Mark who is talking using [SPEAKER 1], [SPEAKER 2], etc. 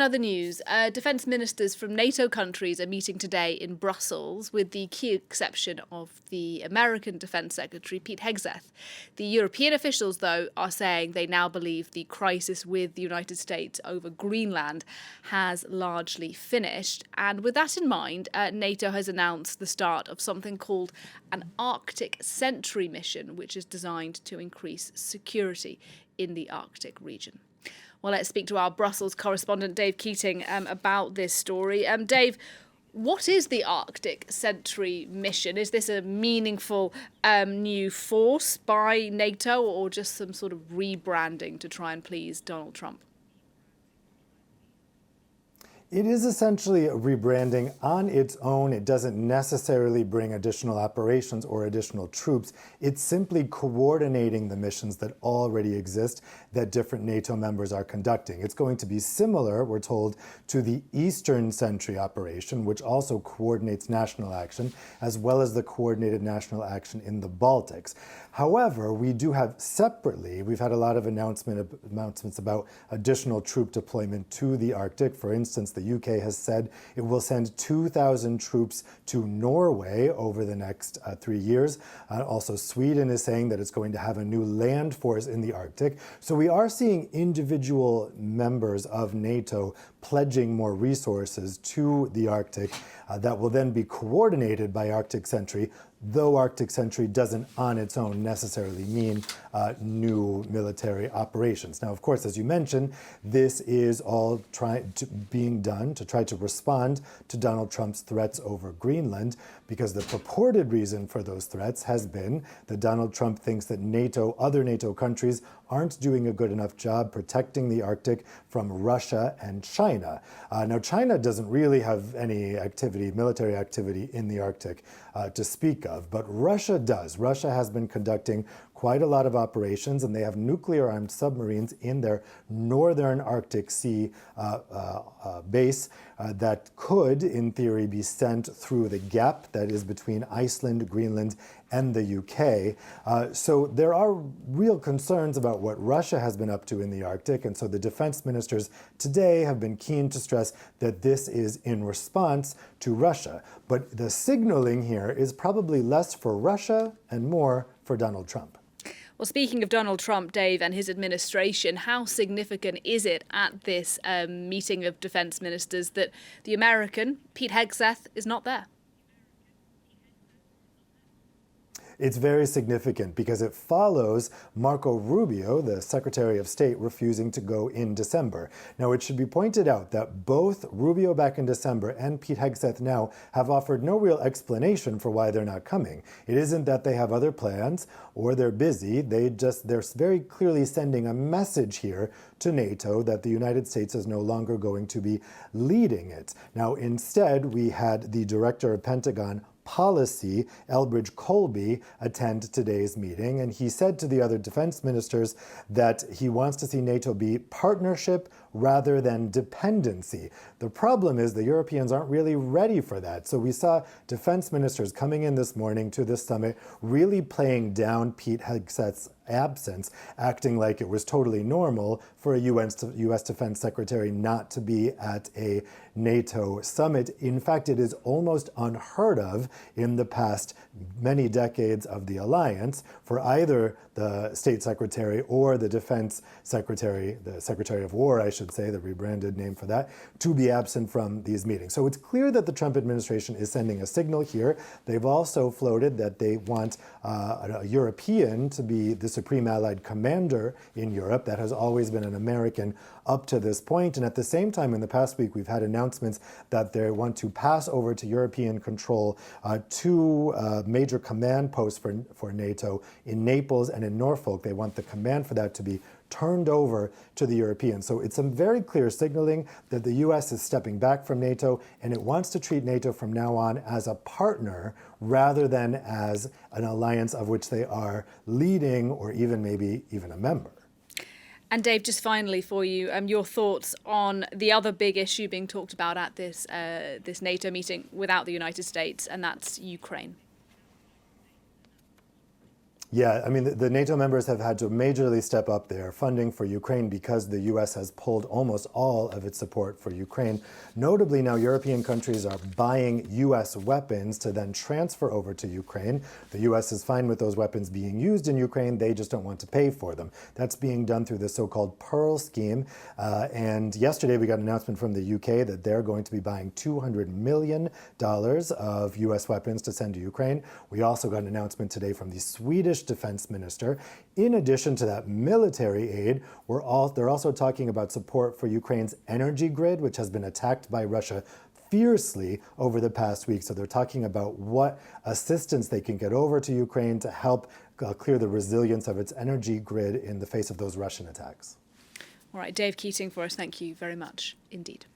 [SPEAKER 1] Other news, defence ministers from NATO countries are meeting today in Brussels, with the key exception of the American Defence Secretary, Pete Hegseth. The European officials, though, are saying they now believe the crisis with the United States over Greenland has largely finished. And with that in mind, NATO has announced the start of something called an Arctic Sentry mission, which is designed to increase security in the Arctic region. Well, let's speak to our Brussels correspondent, Dave Keating, about this story. Dave, what is the Arctic Sentry mission? Is this a meaningful new force by NATO, or just some sort of rebranding to try and please Donald Trump?
[SPEAKER 2] It is essentially a rebranding on its own. It doesn't necessarily bring additional operations or additional troops. It's simply coordinating the missions that already exist that different NATO members are conducting. It's going to be similar, we're told, to the Eastern Sentry operation, which also coordinates national action, as well as the coordinated national action in the Baltics. However, we do have separately, we've had a lot of announcements about additional troop deployment to the Arctic. For instance, the UK has said it will send 2,000 troops to Norway over the next 3 years. Also, Sweden is saying that it's going to have a new land force in the Arctic. So we are seeing individual members of NATO pledging more resources to the Arctic that will then be coordinated by Arctic Sentry, though Arctic Sentry doesn't on its own necessarily mean new military operations. Now, of course, as you mentioned, this is all being done to try to respond to Donald Trump's threats over Greenland, because the purported reason for those threats has been that Donald Trump thinks that other NATO countries aren't doing a good enough job protecting the Arctic from Russia and China. Now, China doesn't really have any military activity in the Arctic to speak of, but Russia does. Russia has been conducting quite a lot of operations, and they have nuclear-armed submarines in their northern Arctic Sea base that could, in theory, be sent through the gap that is between Iceland, Greenland, and the UK. So there are real concerns about what Russia has been up to in the Arctic, and so the defense ministers today have been keen to stress that this is in response to Russia. But the signaling here is probably less for Russia and more for Donald Trump.
[SPEAKER 1] Well, speaking of Donald Trump, Dave, and his administration, how significant is it at this meeting of defence ministers that the American, Pete Hegseth, is not there?
[SPEAKER 2] It's very significant because it follows Marco Rubio, the Secretary of State, refusing to go in December. Now, it should be pointed out that both Rubio back in December and Pete Hegseth now have offered no real explanation for why they're not coming. It isn't that they have other plans or they're busy. They're very clearly sending a message here to NATO that the United States is no longer going to be leading it. Now, instead, we had the Director of Pentagon Policy, Elbridge Colby, attend today's meeting, and he said to the other defense ministers that he wants to see NATO be partnership rather than dependency. The problem is the Europeans aren't really ready for that. So we saw defense ministers coming in this morning to this summit really playing down Pete Hegseth's absence, acting like it was totally normal for a U.S. Defense Secretary not to be at a NATO summit. In fact, it is almost unheard of in the past many decades of the alliance for either the State Secretary or the Defense Secretary, the Secretary of War, I should say, the rebranded name for that, to be absent from these meetings. So it's clear that the Trump administration is sending a signal here. They've also floated that they want a European to be the Supreme Allied Commander in Europe. That has always been an American up to this point. And at the same time, in the past week, we've had announcements that they want to pass over to European control two major command posts for NATO in Naples and in Norfolk. They want the command for that to be turned over to the Europeans. So it's some very clear signaling that the U.S. is stepping back from NATO, and it wants to treat NATO from now on as a partner rather than as an alliance of which they are leading or maybe even a member.
[SPEAKER 1] And Dave, just finally for you, your thoughts on the other big issue being talked about at this NATO meeting without the United States, and that's Ukraine.
[SPEAKER 2] Yeah, I mean, the NATO members have had to majorly step up their funding for Ukraine because the U.S. has pulled almost all of its support for Ukraine. Notably, now European countries are buying U.S. weapons to then transfer over to Ukraine. The U.S. is fine with those weapons being used in Ukraine. They just don't want to pay for them. That's being done through the so-called Pearl scheme. And yesterday, we got an announcement from the U.K. that they're going to be buying $200 million of U.S. weapons to send to Ukraine. We also got an announcement today from the Swedish defense minister. In addition to that military aid, they're also talking about support for Ukraine's energy grid, which has been attacked by Russia fiercely over the past week. So they're talking about what assistance they can get over to Ukraine to help clear the resilience of its energy grid in the face of those Russian attacks.
[SPEAKER 1] All right, Dave Keating for us. Thank you very much indeed.